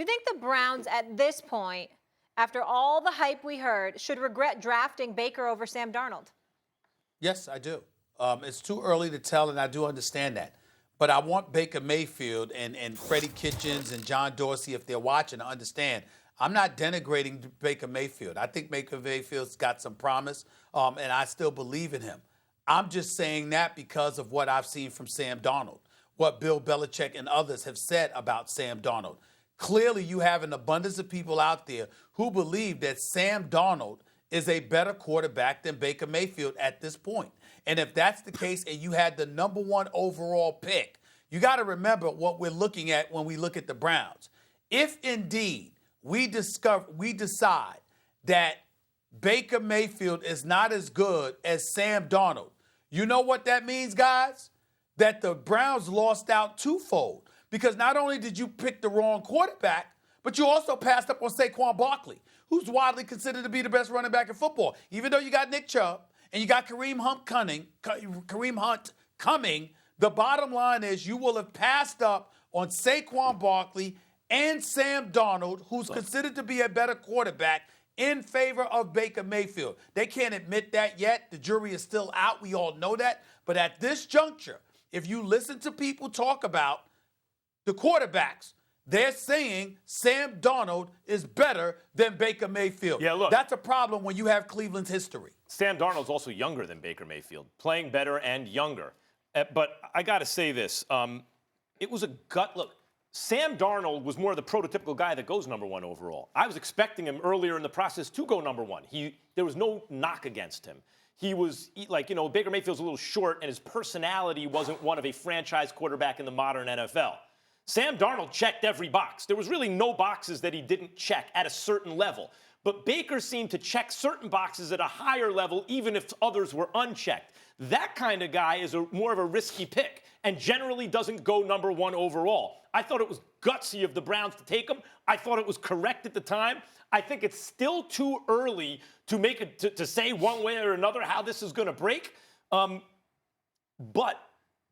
you think the Browns at this point, after all the hype we heard, should regret drafting Baker over Sam Darnold? Yes, I do. It's too early to tell, and I do understand that. But I want Baker Mayfield and Freddie Kitchens and John Dorsey, if they're watching, to understand I'm not denigrating Baker Mayfield. I think Baker Mayfield's got some promise, and I still believe in him. I'm just saying that because of what I've seen from Sam Darnold, what Bill Belichick and others have said about Sam Darnold. Clearly, you have an abundance of people out there who believe that Sam Darnold is a better quarterback than Baker Mayfield at this point. And if that's the case and you had the number 1 overall pick, you got to remember what we're looking at when we look at the Browns. If indeed we decide that Baker Mayfield is not as good as Sam Darnold, you know what that means, guys? That the Browns lost out twofold. Because not only did you pick the wrong quarterback, but you also passed up on Saquon Barkley, who's widely considered to be the best running back in football. Even though you got Nick Chubb and you got Kareem Hunt coming, the bottom line is you will have passed up on Saquon Barkley and Sam Darnold, who's considered to be a better quarterback, in favor of Baker Mayfield. They can't admit that yet. The jury is still out. We all know that. But at this juncture, if you listen to people talk about the quarterbacks, they're saying Sam Darnold is better than Baker Mayfield. Yeah, look. That's a problem when you have Cleveland's history. Sam Darnold's also younger than Baker Mayfield, playing better and younger. But I got to say this. It was a gut look. Sam Darnold was more of the prototypical guy that goes number 1 overall. I was expecting him earlier in the process to go number 1. There was no knock against him. He was like, Baker Mayfield's a little short, and his personality wasn't one of a franchise quarterback in the modern NFL. Sam Darnold checked every box. There was really no boxes that he didn't check at a certain level. But Baker seemed to check certain boxes at a higher level, even if others were unchecked. That kind of guy is more of a risky pick and generally doesn't go number 1 overall. I thought it was gutsy of the Browns to take him. I thought it was correct at the time. I think it's still too early to make it to say one way or another how this is going to break. But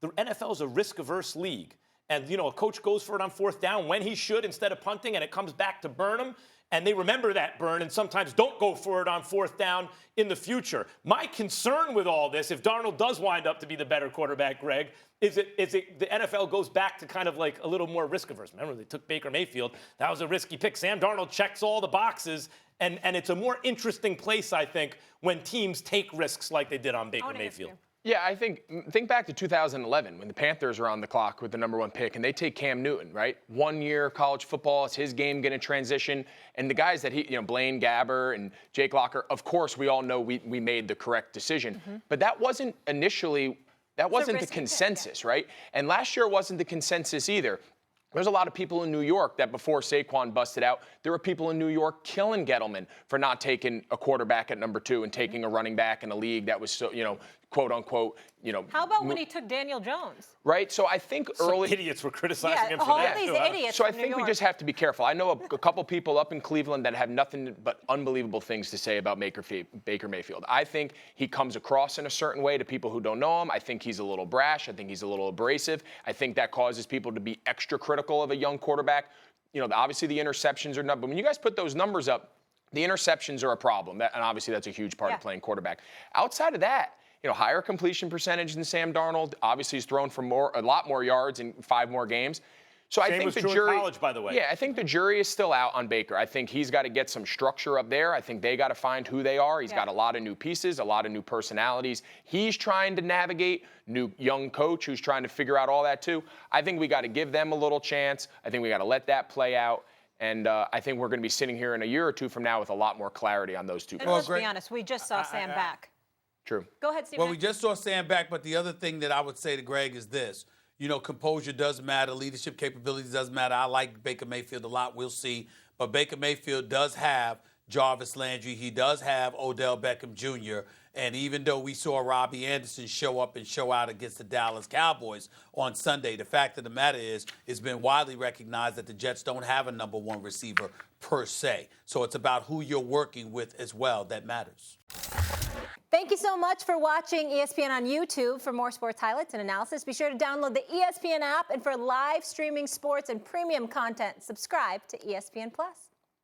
the NFL is a risk-averse league. And, a coach goes for it on 4th down when he should instead of punting, and it comes back to burn him. And they remember that burn and sometimes don't go for it on 4th down in the future. My concern with all this, if Darnold does wind up to be the better quarterback, Greg, is it the NFL goes back to kind of like a little more risk-averse. Remember, they took Baker Mayfield. That was a risky pick. Sam Darnold checks all the boxes, and it's a more interesting place, I think, when teams take risks like they did on Baker Mayfield. Yeah, I think back to 2011 when the Panthers are on the clock with the number 1 pick and they take Cam Newton, right? 1 year college football, it's his game going to transition. And the guys that Blaine Gabbert and Jake Locker, of course, we all know we made the correct decision. Mm-hmm. But that wasn't initially, the consensus, pick, yeah. Right? And last year wasn't the consensus either. There's a lot of people in New York that before Saquon busted out, there were people in New York killing Gettleman for not taking a quarterback at number 2 and taking a running back in a league that was so, quote unquote, How about when he took Daniel Jones? Right. So I think early idiots were criticizing him for all that. These idiots so I think we just have to be careful. I know a couple people up in Cleveland that have nothing but unbelievable things to say about Baker Mayfield. I think he comes across in a certain way to people who don't know him. I think he's a little brash. I think he's a little abrasive. I think that causes people to be extra critical of a young quarterback. Obviously the interceptions are not, but when you guys put those numbers up, the interceptions are a problem. And obviously that's a huge part of playing quarterback. Outside of that, higher completion percentage than Sam Darnold. Obviously, he's thrown for a lot more yards in 5 more games. So Same I think was the true jury, in college, by the way. Yeah, I think the jury is still out on Baker. I think he's got to get some structure up there. I think they got to find who they are. He's got a lot of new pieces, a lot of new personalities. He's trying to navigate. New young coach who's trying to figure out all that too. I think we got to give them a little chance. I think we got to let that play out. And I think we're going to be sitting here in a year or 2 from now with a lot more clarity on those 2 And let's be honest, we just saw Sam back. True. Go ahead, Steve. Well, we just saw Sam back, but the other thing that I would say to Greg is this. Composure does matter. Leadership capabilities does matter. I like Baker Mayfield a lot. We'll see. But Baker Mayfield does have Jarvis Landry. He does have Odell Beckham Jr. And even though we saw Robbie Anderson show up and show out against the Dallas Cowboys on Sunday, the fact of the matter is it's been widely recognized that the Jets don't have a number 1 receiver per se. So it's about who you're working with as well that matters. Thank you so much for watching ESPN on YouTube. For more sports highlights and analysis, be sure to download the ESPN app. And for live streaming sports and premium content, subscribe to ESPN Plus.